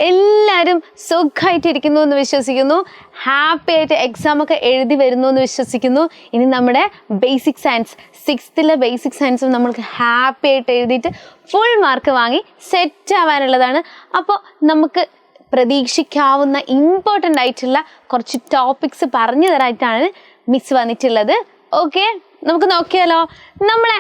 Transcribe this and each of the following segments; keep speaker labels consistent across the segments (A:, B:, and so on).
A: എല്ലാവരും സുഖമായിട്ടിരിക്കുന്നു എന്ന് വിശ്വസിക്കുന്നു. ഹാപ്പി ആയിട്ട് എക്സാം ഒക്കെ എഴുതി വരുന്നു എന്ന് വിശ്വസിക്കുന്നു. ഇനി നമ്മുടെ ബേസിക് സയൻസ് 6th ബേസിക് സയൻസും നമ്മൾക്ക് ഹാപ്പി ആയിട്ട് എഴുതിയിട്ട് ഫുൾ മാർക്ക് വാങ്ങി സെറ്റ് ആവാനുള്ളതാണ്. അപ്പോൾ നമുക്ക് പ്രതീക്ഷിക്കാവുന്ന ഇമ്പോർട്ടൻ്റ് ആയിട്ടുള്ള കുറച്ച് ടോപ്പിക്സ് പറഞ്ഞു തരാനായിട്ടാണ് മിസ് വന്നിട്ടുള്ളത്. ഓക്കെ, നമുക്ക് നോക്കിയാലോ. നമ്മളെ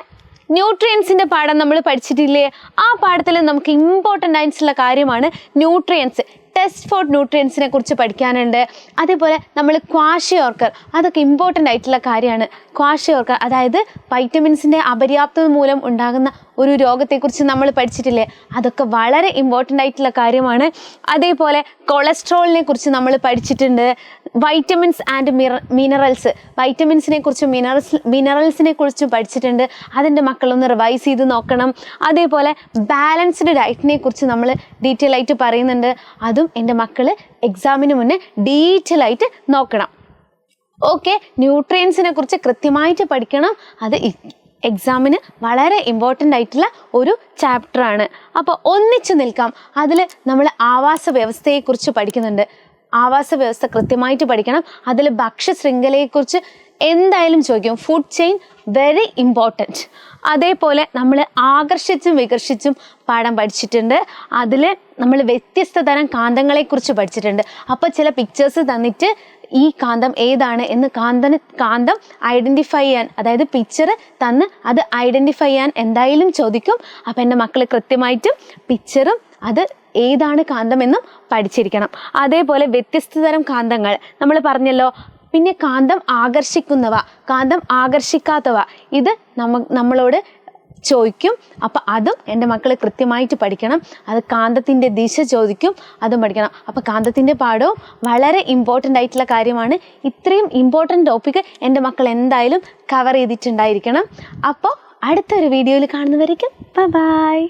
A: ന്യൂട്രിയൻസിൻ്റെ പാഠം നമ്മൾ പഠിച്ചിട്ടില്ലേ? ആ പാഠത്തിൽ നമുക്ക് ഇമ്പോർട്ടൻ്റ് ആയിട്ടുള്ള കാര്യമാണ് ന്യൂട്രിയൻസ്. ടെസ്റ്റ് ഫോർ ന്യൂട്രിയൻസിനെ കുറിച്ച് പഠിക്കാനുണ്ട്. അതേപോലെ നമ്മൾ ക്വാഷിയോർക്കർ, അതൊക്കെ ഇമ്പോർട്ടൻ്റ് ആയിട്ടുള്ള കാര്യമാണ്. ക്വാഷിയോർക്കർ അതായത് വൈറ്റമിൻസിൻ്റെ അപര്യാപ്തത മൂലം ഉണ്ടാകുന്ന ഒരു രോഗത്തെക്കുറിച്ച് നമ്മൾ പഠിച്ചിട്ടില്ലേ? അതൊക്കെ വളരെ ഇമ്പോർട്ടൻ്റ് ആയിട്ടുള്ള കാര്യമാണ്. അതേപോലെ കൊളസ്ട്രോളിനെ കുറിച്ച് നമ്മൾ പഠിച്ചിട്ടുണ്ട്. വൈറ്റമിൻസ് ആൻഡ് മിനറൽസ്, വൈറ്റമിൻസിനെ കുറിച്ചും മിനറൽസിനെ കുറിച്ചും പഠിച്ചിട്ടുണ്ട്. അതിൻ്റെ മക്കളൊന്ന് റിവൈസ് ചെയ്ത് നോക്കണം. അതേപോലെ ബാലൻസ്ഡ് ഡയറ്റിനെ കുറിച്ച് നമ്മൾ ഡീറ്റെയിൽ ആയിട്ട് പറയുന്നുണ്ട്. അതും എൻ്റെ മക്കൾ എക്സാമിന് മുന്നേ ഡീറ്റെയിൽ ആയിട്ട് നോക്കണം. ഓക്കെ, ന്യൂട്രിയൻസിനെ കുറിച്ച് കൃത്യമായിട്ട് പഠിക്കണം. അത് എക്സാമിന് വളരെ ഇമ്പോർട്ടൻ്റ് ആയിട്ടുള്ള ഒരു ചാപ്റ്ററാണ്. അപ്പോൾ ഒന്നിച്ചു നിൽക്കാം. അതിൽ നമ്മൾ ആവാസ വ്യവസ്ഥയെക്കുറിച്ച് പഠിക്കുന്നുണ്ട്. ആവാസ വ്യവസ്ഥ കൃത്യമായിട്ട് പഠിക്കണം. അതിൽ ഭക്ഷ്യശൃംഖലയെക്കുറിച്ച് എന്തായാലും ചോദിക്കും. Food chain very important. അതേപോലെ നമ്മൾ ആകർഷിച്ചും വികർഷിച്ചും പാഠം പഠിച്ചിട്ടുണ്ട്. അതിൽ നമ്മൾ വ്യത്യസ്ത തരം കാന്തങ്ങളെക്കുറിച്ച് പഠിച്ചിട്ടുണ്ട്. അപ്പോൾ ചില പിക്ചേഴ്സ് തന്നിട്ട് ഈ കാന്തം ഏതാണ് എന്ന് കാന്തം ഐഡൻറ്റിഫൈ ചെയ്യാൻ, അതായത് പിക്ചർ തന്ന് അത് ഐഡൻറ്റിഫൈ ചെയ്യാൻ എന്തായാലും ചോദിക്കും. അപ്പോൾ എൻ്റെ മക്കൾ കൃത്യമായിട്ടും പിക്ചറും അത് ഏതാണ് കാന്തമെന്നും പഠിച്ചിരിക്കണം. അതേപോലെ വ്യത്യസ്ത തരം കാന്തങ്ങൾ നമ്മൾ പറഞ്ഞല്ലോ. പിന്നെ കാന്തം ആകർഷിക്കുന്നവ, കാന്തം ആകർഷിക്കാത്തവ, ഇത് നമ്മളോട് ചോദിക്കും. അപ്പം അതും എൻ്റെ മക്കൾ കൃത്യമായിട്ട് പഠിക്കണം. അത് കാന്തത്തിൻ്റെ ദിശ ചോദിക്കും, അതും പഠിക്കണം. അപ്പോൾ കാന്തത്തിൻ്റെ പാഠവും വളരെ ഇമ്പോർട്ടൻ്റ് ആയിട്ടുള്ള കാര്യമാണ്. ഇത്രയും ഇമ്പോർട്ടൻ്റ് ടോപ്പിക്ക് എൻ്റെ മക്കൾ എന്തായാലും കവർ ചെയ്തിട്ടുണ്ടായിരിക്കണം. അപ്പോൾ അടുത്തൊരു വീഡിയോയിൽ കാണുന്നവരേക്കും ബൈ.